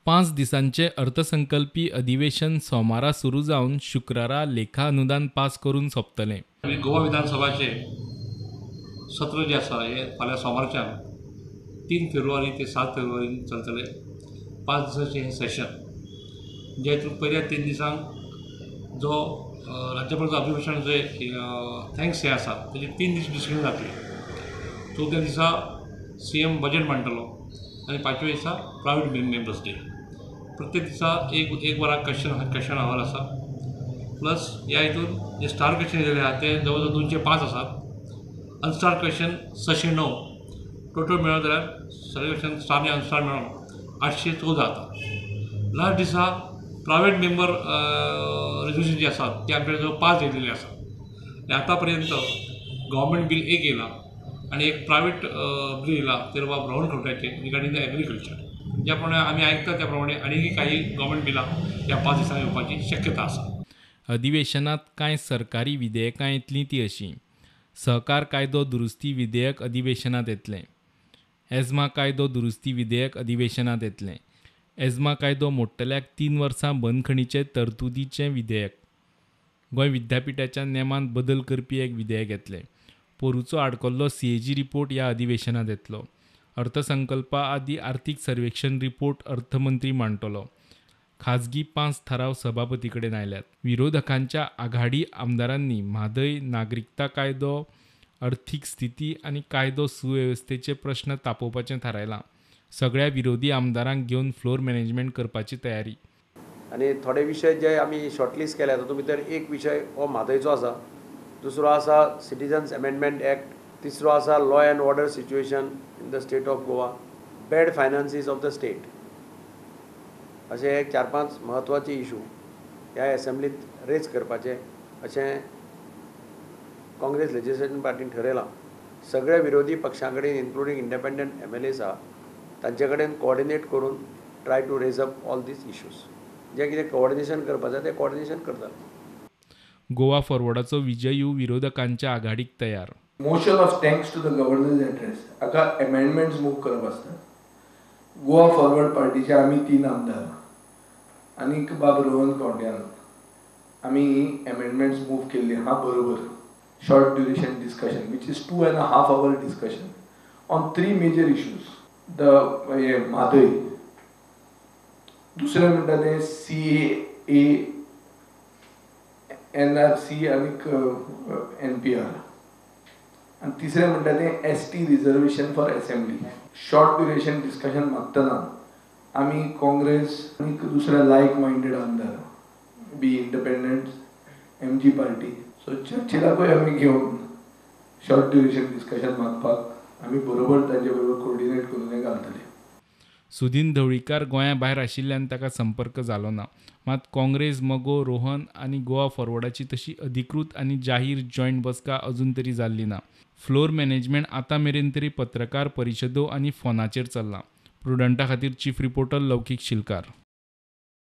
5 दिसांचे अर्थसंकल्पी अधिवेशन सोमारा सुरू जावन शुक्रारा लेखा अनुदान पास करून सोंपतलें. गोवा विधानसभाचे सत्र जे आसा हे फाल्यां सोमारच्यान 3 फेब्रुवारी ते 7 फेब्रुवारी चलतले. 5 दिसांचें हें सेशन जे हितून पयल्या 3 दिसांक जो राज्यपालाचो अभिभाशण जे थँक्स हे आसा तेजे 3 दीस डिस्कशन जातले. चवथ्या दिसा CM बजेट मांडटलो आनी 5व्या दिसा प्रायवेट मेंबर्स डे. प्रत्येक दिसा एक वराक क्वेश्चन अहवाल आसा. प्लस ह्या हितून जे स्टार क्वेश्चन दिले आहा ते जवळ जवळ 205 आसात. अनस्टार क्वेश्चन 609. टोटल मेळत जाल्यार सगळे क्वेश्चन स्टार आनी अनस्टार मेळोन 814 जाता. लास्ट दिसा प्रायवेट मेंबर रेजोल्युशन जे आसात ते आमचे जवळ 5 येयलेले आसा. आनी आतां पर्यंत गव्हर्मेंट बील एक येयला आनी एक प्रायवेट बील येयला ते ब्राऊन खंवट्याचे रिगार्डींग द एग्रीकल्चर. ज्या प्रमाणे आमी आयकता त्या प्रमाणे आनीकय काही गव्हर्मेंट बिलां ह्या 5 दिसांनी येवपाची शक्यता आसा. अधिवेशनात कांय सरकारी विधेयकां येतलीं ती अशीं: सहकार कायदो दुरुस्ती विधेयक अधिवेशनात येतलें. एजमा कायदो दुरुस्ती विधेयक अधिवेशनात येतलें. एजमा कायदो मोडटल्याक 3 वर्सां बंदखणीचे तरतुदीचें विधेयक. गोंय विद्यापिठाच्या नेमांत बदल करपी एक विधेयक येतलें. पोरूचो आडकोल्लो CAG रिपोर्ट ह्या अधिवेशनात येतलो. अर्थसंकल्पा आदी आर्थीक सर्वेक्षण रिपोर्ट अर्थमंत्री मांडटलो. खाजगी 5 थाराव सभापती कडेन आयल्यात. विरोधकांच्या आघाडी आमदारांनी म्हादय, नागरिकता कायदो, अर्थीक स्थिती आनी कायदो सुवेवस्थेचे प्रस्न तापोवपाचें थारायलां. सगळ्या विरोधी आमदारांक घेवन फ्लोर मॅनेजमेंट करपाची तयारी. आनी थोडे विशय जे आमी शॉर्टलिस्ट केल्या तातूंत भितर एक विशय हो म्हादयचो आसा. दुसरो आसा सिटिजन्स अमेंडमेंट एक्ट. तिसरो आसा law end order situation in the state of Goa. Bad finances of the state. अशे 4-5 म्हत्वाचे इशू ह्या एसेंब्लीत रेज करपाचे अशें काँग्रेस लेजिस्लेशन पार्टीन ठरयलां. सगळ्या विरोधी पक्षां कडेन इन्क्लुडींग इंडिपेंडंट MLAs आहा तांचे कडेन कोऑर्डिनेट करून try to raise up all these issues. जे कितें कोऑर्डिनेशन करपाक जाय तें कोऑर्डिनेशन करता. गोवा फॉरवर्डाचो विजयू विरोधकांच्या आघाडीक तयार. Motion of thanks to the governors address हाका अमेंडमेंट्स मूव करप आसता. गोवा फॉरवर्ड पार्टीचे आमी 3 आमदार आनीक बाब रोहन खंवट्यान आमी अमेंडमेंट्स मूव केल्ली हा बरोबर. Short duration discussion which is 2.5 hour discussion on 3 major issues. द म्हादय, दुसरें म्हणटा तें CAA, NRC आनीक NPR आनी तिसरें म्हणटा तें ST reservation for assembly. Short duration discussion मागतना आमी काँग्रेस आनीक दुसरे लायक मायंडेड आमदार बी इंडिपेंडंट्स MG पार्टी सो चर्चिलाकूय आमी घेवन शॉर्ट ड्युरेशन डिस्कशन मागपाक आमी बरोबर तांचे बरोबर कोऑर्डिनेट करून घालतले. सुदीन ढवळीकार गोंया भायर आशिल्ल्यान ताका संपर्क जालो ना. मात काँग्रेस, मगो, रोहन आनी गोवा फॉरवर्डाची तशी अधिकृत आनी जाहीर जॉयंट बसका अजून तरी जाल्ली ना. फ्लोर मॅनेजमेंट आतां मेरेन तरी पत्रकार परिशदो आनी फोनाचेर चल्लां. प्रुडंटा खातीर चीफ रिपोर्टर लौकीक शिलकार.